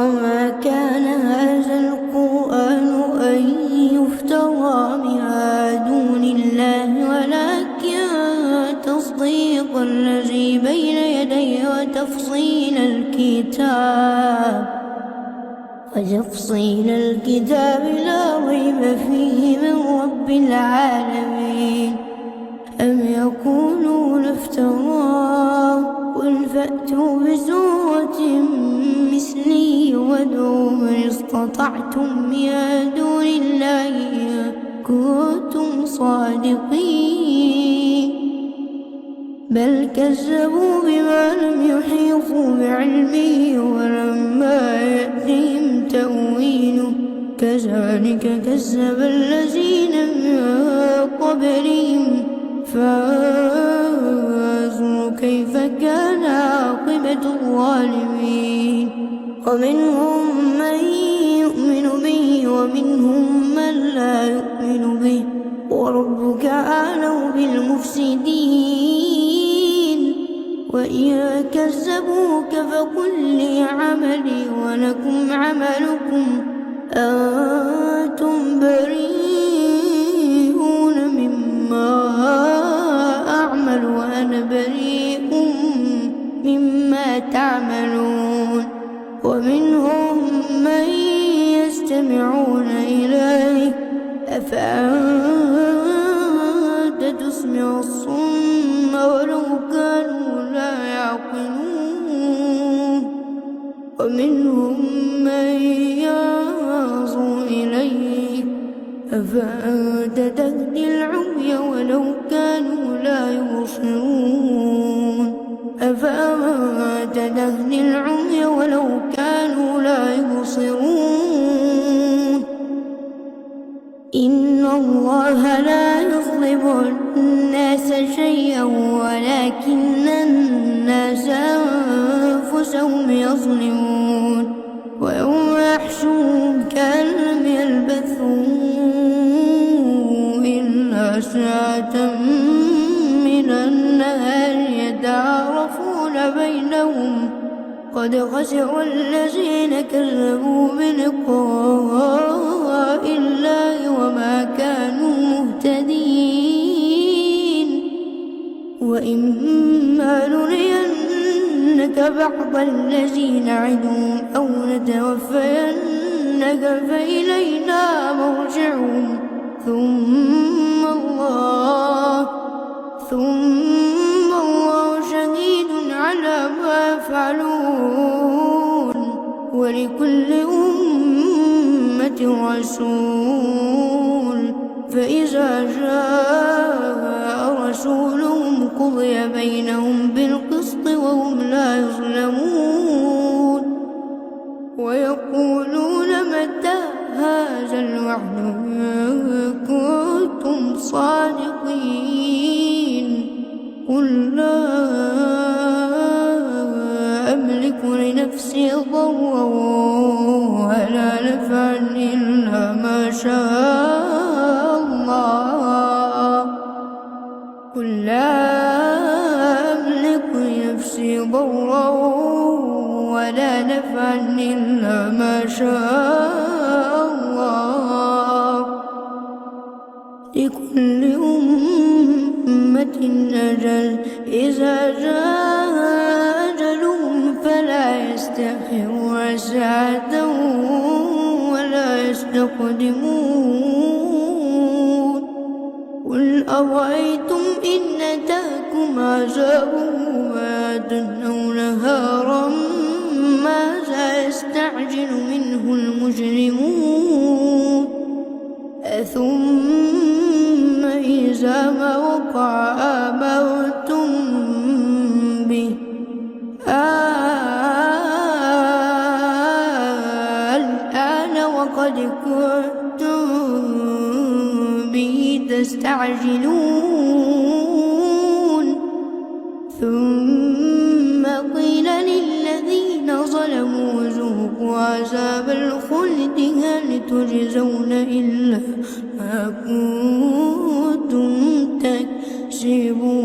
وما كان هذا القرآن أن يفترى من دون الله ولكن تصديق الذي بين يديه وتفصيل الكتاب لا ريب فيه من رب العالمين. أم يقولون افتراه قل فأتوا بسورة مثله وادعوا من استطعتم من دون الله إن كنتم صادقين. بل كذبوا بما لم يحيطوا بعلمه ولما يأتهم تأويله كذلك كذب الذين من قبلهم فانظروا كيف كان عاقبة الظالمين. ومنهم من يؤمن به ومنهم من لا يؤمن به وربك أعلم بالمفسدين. وإن كذبوك فقل لي عملي ولكم عملكم أنتم بريئون مما أعمل وأنا بريء مما تعملون. ومنهم من يستمعون إليك أفأنت تسمع الصم ولو كانوا لا يعقلون. ومنهم من ينظر إليك أفأنت تهدي العمي ولو كانوا لا يبصرون. أفأنت تهدي العمي ولو كانوا لا يبصرون. إن الله لا يظلم الناس شيئا ولكن الناس أنفسهم يظلمون. ويوم يحشرهم كأن لم يلبثوا إلا ساعة من النهار يتعارفون بينهم قد خسر الذين كذبوا بلقاء الله وما كانوا مهتدين. وإما نرينك بعض الذي نعدهم أو نتوفينك فإلينا مرجعهم ثم الله شهيد على ما يفعلون. ولكل أمة رسول فإذا جاء رسولهم قضي بينهم بالقسط وهم لا يظلمون. ويقولون متى هذا الوعد إن كنتم صادقين. قل لا أملك لنفسي ضرا ولا نفعا إلا ما شاء الله. قل لا أملك لنفسي ضرا ولا نفعا إلا ما شاء الله. لكل أمة أجل إذا جاء أجلهم فلا يستأخرون ساعة ولا يستقدمون. قل أرأيتم إن أتاكم عذابه بياتا أو نهارا ماذا يستعجل منه المجرمون. ثم إذا ما وقع آمنتم به الآن وقد كنتم به تستعجلون. ثم قيل للذين ظلموا ذوقوا عذاب الخلد هل تجزون إلا ما كنتم تكسبون.